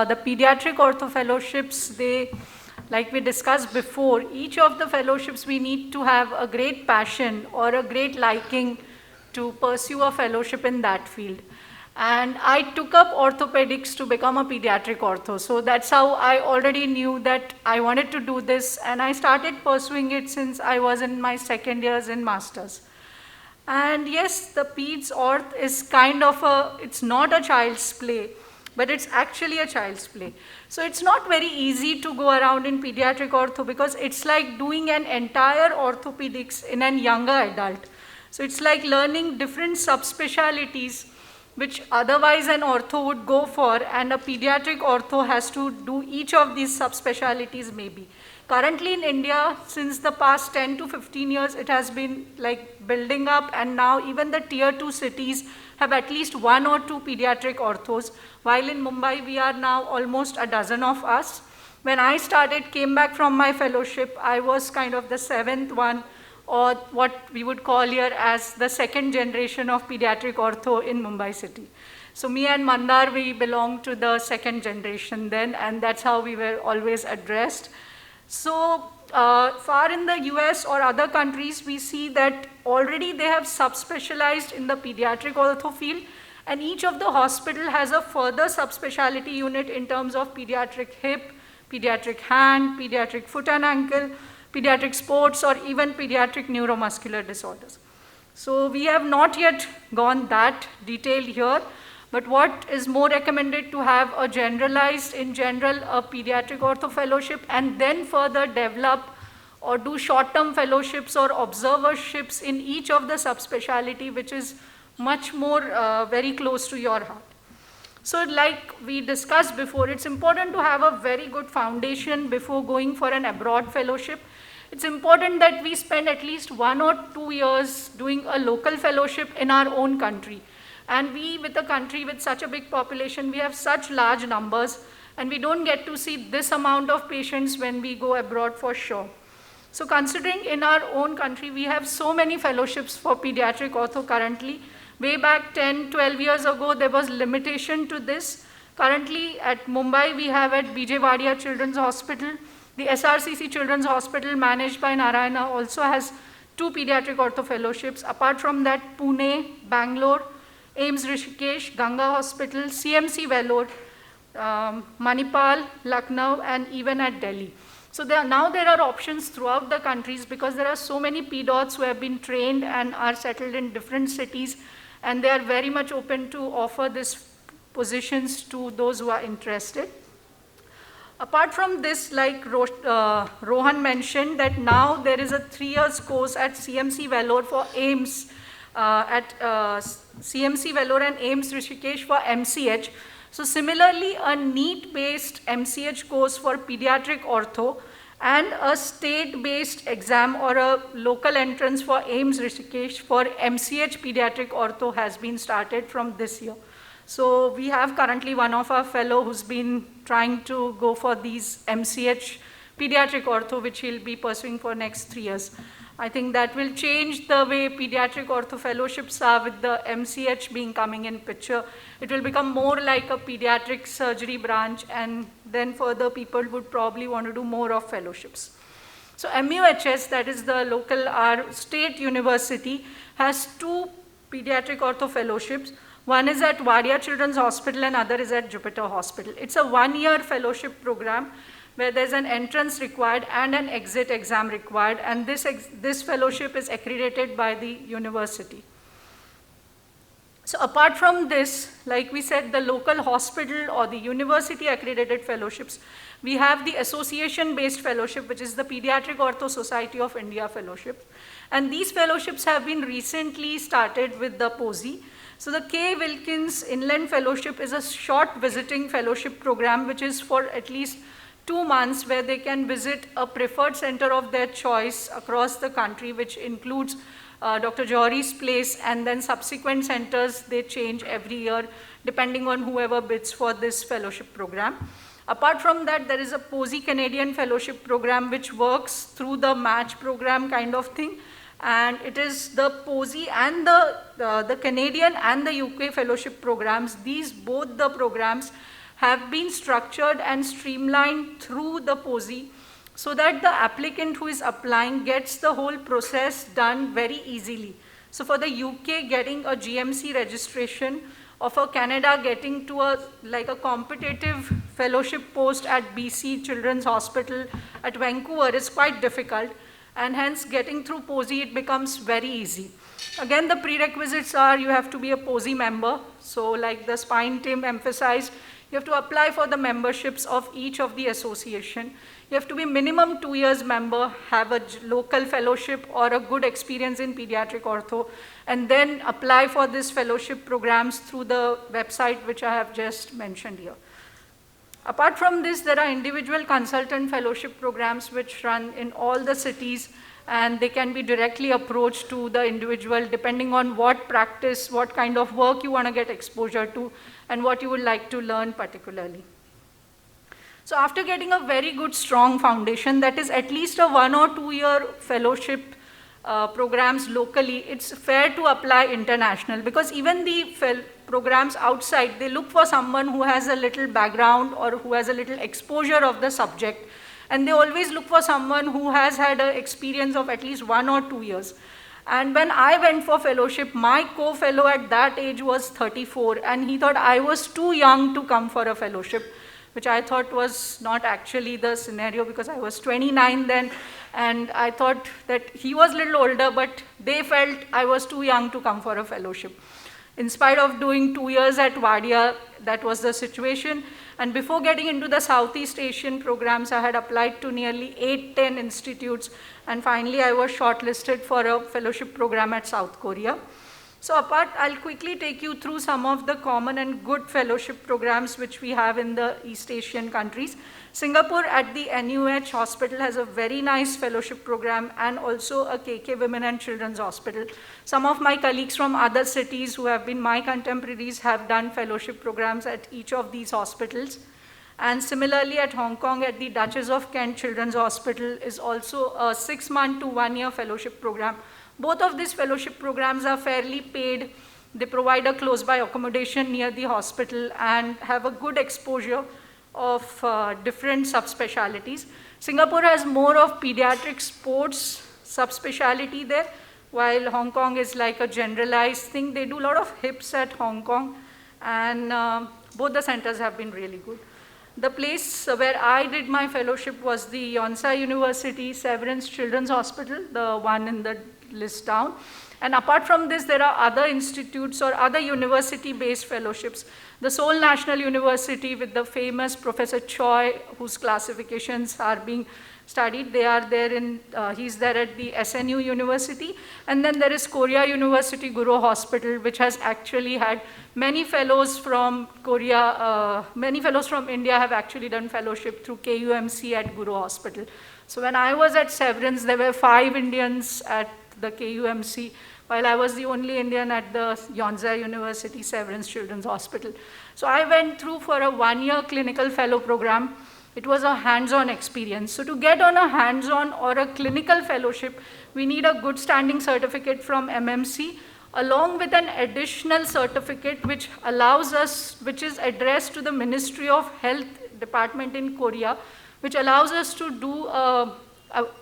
The pediatric ortho fellowships, like we discussed before, each of the fellowships we need to have a great passion or a great liking to pursue a fellowship in that field. And I took up orthopedics to become a pediatric ortho. So that's how I already knew that I wanted to do this, and I started pursuing it since I was in my second years in masters. And yes, the peds orth is kind of it's not a child's play, but it's actually a child's play. So it's not very easy to go around in pediatric ortho because it's like doing an entire orthopedics in a younger adult. So it's like learning different subspecialties which otherwise an ortho would go for, and a pediatric ortho has to do each of these subspecialties maybe. Currently in India, since the past 10 to 15 years, it has been like building up, and now even the tier 2 cities have at least 1 or 2 pediatric orthos, while in Mumbai we are now almost a dozen of us. When I came back from my fellowship, I was kind of the 7th one, or what we would call here as the 2nd generation of pediatric ortho in Mumbai city. So me and Mandar, we belong to the 2nd generation then, and that's how we were always addressed. So far in the US or other countries, we see that already they have subspecialized in the pediatric ortho field, and each of the hospital has a further subspecialty unit in terms of pediatric hip, pediatric hand, pediatric foot and ankle, pediatric sports, or even pediatric neuromuscular disorders. So we have not yet gone that detailed here, but what is more recommended to have a generalized, in general, a pediatric ortho fellowship, and then further develop or do short-term fellowships or observerships in each of the subspecialty, which is much more very close to your heart. So like we discussed before, it's important to have a very good foundation before going for an abroad fellowship. It's important that we spend at least 1 or 2 years doing a local fellowship in our own country. And we, with a country with such a big population, we have such large numbers, and we don't get to see this amount of patients when we go abroad for sure. So considering in our own country, we have so many fellowships for pediatric ortho currently. Way back 10, 12 years ago, there was limitation to this. Currently at Mumbai, we have at BJ Wadia Children's Hospital. The SRCC Children's Hospital managed by Narayana also has 2 pediatric ortho fellowships. Apart from that, Pune, Bangalore, AIIMS Rishikesh, Ganga Hospital, CMC Vellore, Manipal, Lucknow, and even at Delhi. So now there are options throughout the countries because there are so many PDOTs who have been trained and are settled in different cities, and they are very much open to offer these positions to those who are interested. Apart from this, like Rohan mentioned, that now there is a 3-year course at CMC Vellore for AIIMS, CMC Vellore and AIIMS Rishikesh for MCH. So similarly, a NEET-based MCH course for pediatric ortho and a state-based exam or a local entrance for AIIMS Rishikesh for MCH pediatric ortho has been started from this year. So we have currently one of our fellow who's been trying to go for these MCH pediatric ortho, which he'll be pursuing for next 3 years. I think that will change the way pediatric ortho fellowships are with the MCH being coming in picture. It will become more like a pediatric surgery branch, and then further people would probably want to do more of fellowships. So MUHS, that is the local, our state university, has 2 pediatric ortho fellowships. One is at Wadia Children's Hospital and other is at Jupiter Hospital. It's a 1-year fellowship program where there's an entrance required and an exit exam required, and this fellowship is accredited by the university. So apart from this, like we said, the local hospital or the university accredited fellowships, we have the association-based fellowship, which is the Pediatric Ortho Society of India fellowship. And these fellowships have been recently started with the POSI. So the K. Wilkins Inland Fellowship is a short visiting fellowship program, which is for at least 2 months, where they can visit a preferred center of their choice across the country, which includes Dr. Johari's place, and then subsequent centers they change every year depending on whoever bids for this fellowship program. Apart from that, there is a POSI Canadian fellowship program which works through the match program kind of thing, and it is the POSI and the Canadian and the UK fellowship programs. These both the programs have been structured and streamlined through the POSI so that the applicant who is applying gets the whole process done very easily. So for the UK, getting a GMC registration, or for Canada, getting to a competitive fellowship post at BC Children's Hospital at Vancouver is quite difficult, and hence getting through POSI, it becomes very easy. Again, the prerequisites are you have to be a POSI member. So like the spine team emphasized, you have to apply for the memberships of each of the association. You have to be minimum 2 years member, have a local fellowship or a good experience in pediatric ortho, and then apply for this fellowship programs through the website which I have just mentioned here. Apart from this, there are individual consultant fellowship programs which run in all the cities, and they can be directly approached to the individual depending on what practice, what kind of work you want to get exposure to, and what you would like to learn particularly. So after getting a very good strong foundation, that is at least a 1 or 2 year fellowship programs locally, it's fair to apply international, because even the programs outside, they look for someone who has a little background or who has a little exposure of the subject, and they always look for someone who has had an experience of at least 1 or 2 years. And when I went for fellowship, my co-fellow at that age was 34, and he thought I was too young to come for a fellowship, which I thought was not actually the scenario, because I was 29 then, and I thought that he was a little older, but they felt I was too young to come for a fellowship. In spite of doing 2 years at Wadia, that was the situation. And before getting into the Southeast Asian programs, I had applied to nearly 8-10 institutes, and finally I was shortlisted for a fellowship program at South Korea. So I'll quickly take you through some of the common and good fellowship programs which we have in the East Asian countries. Singapore at the NUH hospital has a very nice fellowship program, and also a KK Women and Children's Hospital. Some of my colleagues from other cities who have been my contemporaries have done fellowship programs at each of these hospitals. And similarly at Hong Kong, at the Duchess of Kent Children's Hospital is also a 6-month to 1-year fellowship program. Both of these fellowship programs are fairly paid. They provide a close-by accommodation near the hospital and have a good exposure of different subspecialties. Singapore has more of pediatric sports subspecialty there, while Hong Kong is like a generalized thing. They do a lot of hips at Hong Kong, and both the centers have been really good. The place where I did my fellowship was the Yonsei University Severance Children's Hospital, the one in the list down. And apart from this, there are other institutes or other university-based fellowships. The Seoul National University with the famous Professor Choi, whose classifications are being studied. They are there he's there at the SNU University. And then there is Korea University Guro Hospital, which has actually had many fellows from Korea, many fellows from India have actually done fellowship through KUMC at Guro Hospital. So when I was at Severance, there were 5 Indians at the KUMC, while I was the only Indian at the Yonsei University Severance Children's Hospital. So I went through for a 1-year clinical fellow program. It was a hands-on experience. So to get on a hands-on or a clinical fellowship, we need a good standing certificate from MMC, along with an additional certificate which allows us, which is addressed to the Ministry of Health Department in Korea, which allows us to do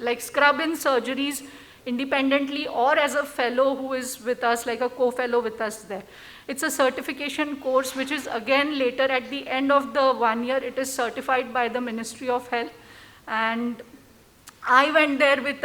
like scrub-in surgeries independently or as a fellow who is with us, like a co-fellow with us there. It's a certification course which is again later at the end of the 1 year, it is certified by the Ministry of Health. And I went there with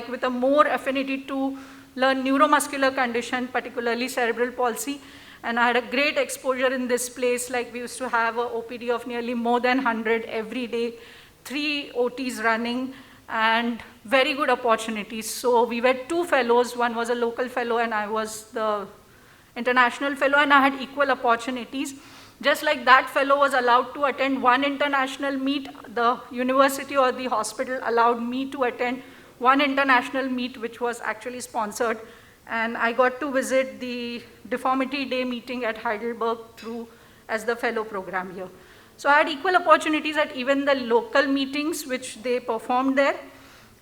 with a more affinity to learn neuromuscular condition, particularly cerebral palsy. And I had a great exposure in this place. Like we used to have an OPD of nearly more than 100 every day, 3 OTs running, and very good opportunities. So we were 2 fellows. One was a local fellow and I was the international fellow, and I had equal opportunities. Just like that fellow was allowed to attend 1 international meet, the university or the hospital allowed me to attend 1 international meet, which was actually sponsored. And I got to visit the Deformity Day meeting at Heidelberg as the fellow program here. So I had equal opportunities at even the local meetings which they performed there.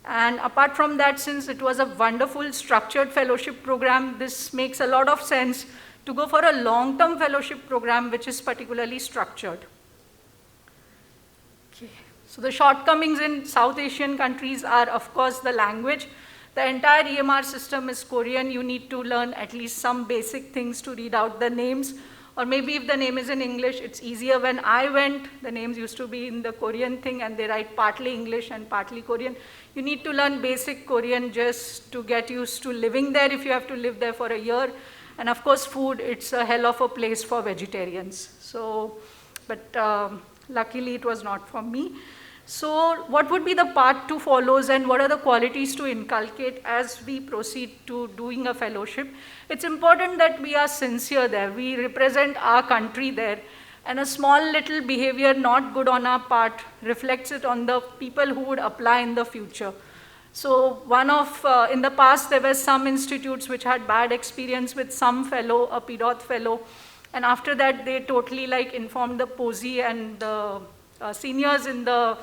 And apart from that, since it was a wonderful structured fellowship program, this makes a lot of sense to go for a long-term fellowship program which is particularly structured. Okay. So the shortcomings in South Asian countries are, of course, the language. The entire EMR system is Korean. You need to learn at least some basic things to read out the names. Or maybe if the name is in English, it's easier. When I went, the names used to be in the Korean thing, and they write partly English and partly Korean. You need to learn basic Korean just to get used to living there if you have to live there for a year. And of course, food, it's a hell of a place for vegetarians. So, but luckily it was not for me. So what would be the path to follows, and what are the qualities to inculcate as we proceed to doing a fellowship? It's important that we are sincere there. We represent our country there. And a small little behavior not good on our part reflects it on the people who would apply in the future. So in the past, there were some institutes which had bad experience with some fellow, a PDOT fellow. And after that, they totally informed the POSI and the seniors in the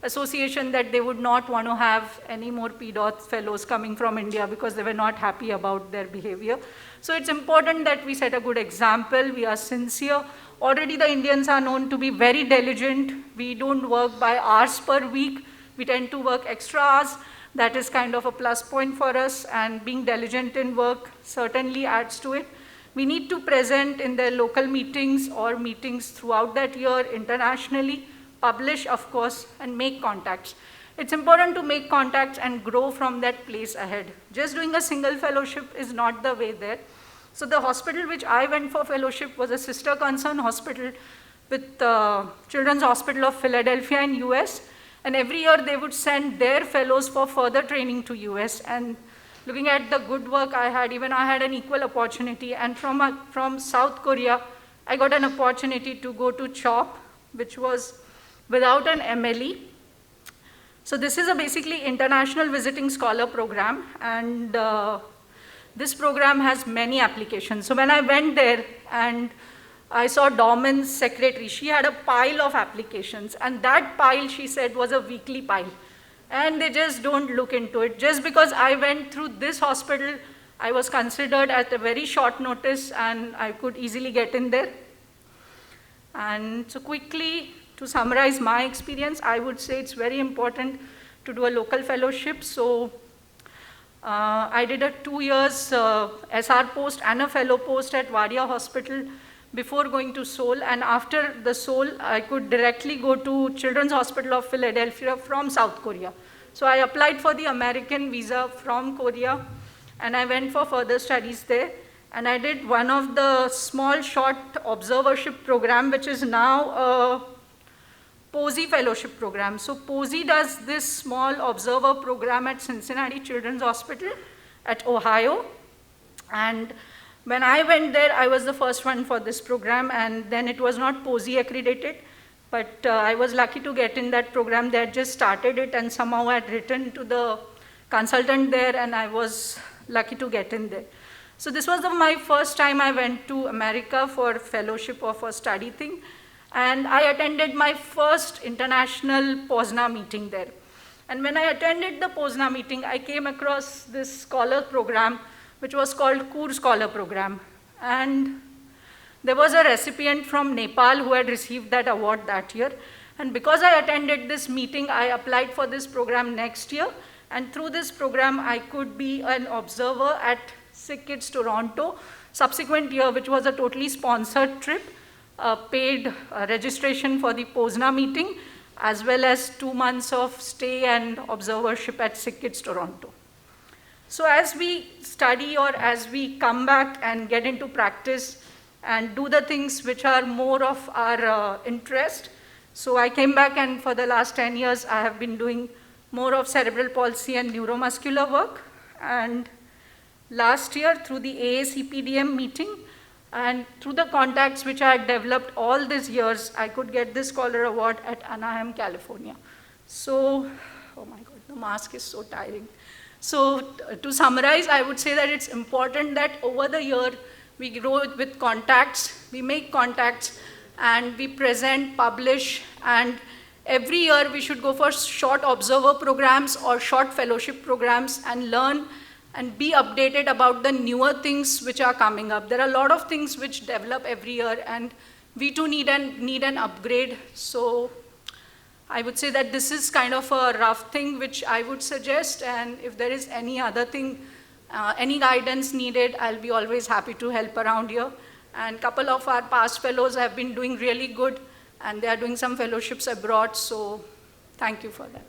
association that they would not want to have any more PDOT fellows coming from India because they were not happy about their behavior. So it's important that we set a good example. We are sincere. Already the Indians are known to be very diligent. We don't work by hours per week. We tend to work extra hours. That is kind of a plus point for us, and being diligent in work certainly adds to it. We need to present in their local meetings or meetings throughout that year internationally, publish, of course, and make contacts. It's important to make contacts and grow from that place ahead. Just doing a single fellowship is not the way there. So the hospital which I went for fellowship was a sister concern hospital with Children's Hospital of Philadelphia in US. And every year they would send their fellows for further training to US. And looking at the good work I had, even I had an equal opportunity. And from South Korea, I got an opportunity to go to CHOP, which was without an MLE. So this is a basically international visiting scholar program, and this program has many applications. So when I went there and I saw Dorman's secretary, she had a pile of applications, and that pile, she said, was a weekly pile. And they just don't look into it. Just because I went through this hospital, I was considered at a very short notice, and I could easily get in there. And so quickly, to summarize my experience, I would say it's very important to do a local fellowship. So I did a 2 years SR post and a fellow post at Wadia Hospital before going to Seoul. And after the Seoul, I could directly go to Children's Hospital of Philadelphia from South Korea. So I applied for the American visa from Korea, and I went for further studies there. And I did one of the small short observership program, which is now a POSI fellowship program. So POSI does this small observer program at Cincinnati Children's Hospital at Ohio. And when I went there, I was the first one for this program, and then it was not POSI accredited, but I was lucky to get in that program. They had just started it, and somehow I had written to the consultant there, and I was lucky to get in there. So this was my first time I went to America for fellowship or for study thing. And I attended my first international POSNA meeting there. And when I attended the POSNA meeting, I came across this scholar program, which was called Kur Scholar Program. And there was a recipient from Nepal who had received that award that year. And because I attended this meeting, I applied for this program next year. And through this program, I could be an observer at Sick Kids Toronto. Subsequent year, which was a totally sponsored trip, paid registration for the POSNA meeting, as well as 2 months of stay and observership at Sick Kids Toronto. So as we study or as we come back and get into practice and do the things which are more of our interest, so I came back, and for the last 10 years, I have been doing more of cerebral palsy and neuromuscular work. And last year, through the AACPDM meeting, and through the contacts which I had developed all these years, I could get this Scholar Award at Anaheim, California. So, oh my God, the mask is so tiring. So to summarize, I would say that it's important that over the year, we grow with contacts, we make contacts, and we present, publish, and every year we should go for short observer programs or short fellowship programs and learn and be updated about the newer things which are coming up. There are a lot of things which develop every year, and we too need an upgrade. So I would say that this is kind of a rough thing which I would suggest, and if there is any other thing, any guidance needed, I'll be always happy to help around here. And a couple of our past fellows have been doing really good, and they are doing some fellowships abroad, so thank you for that.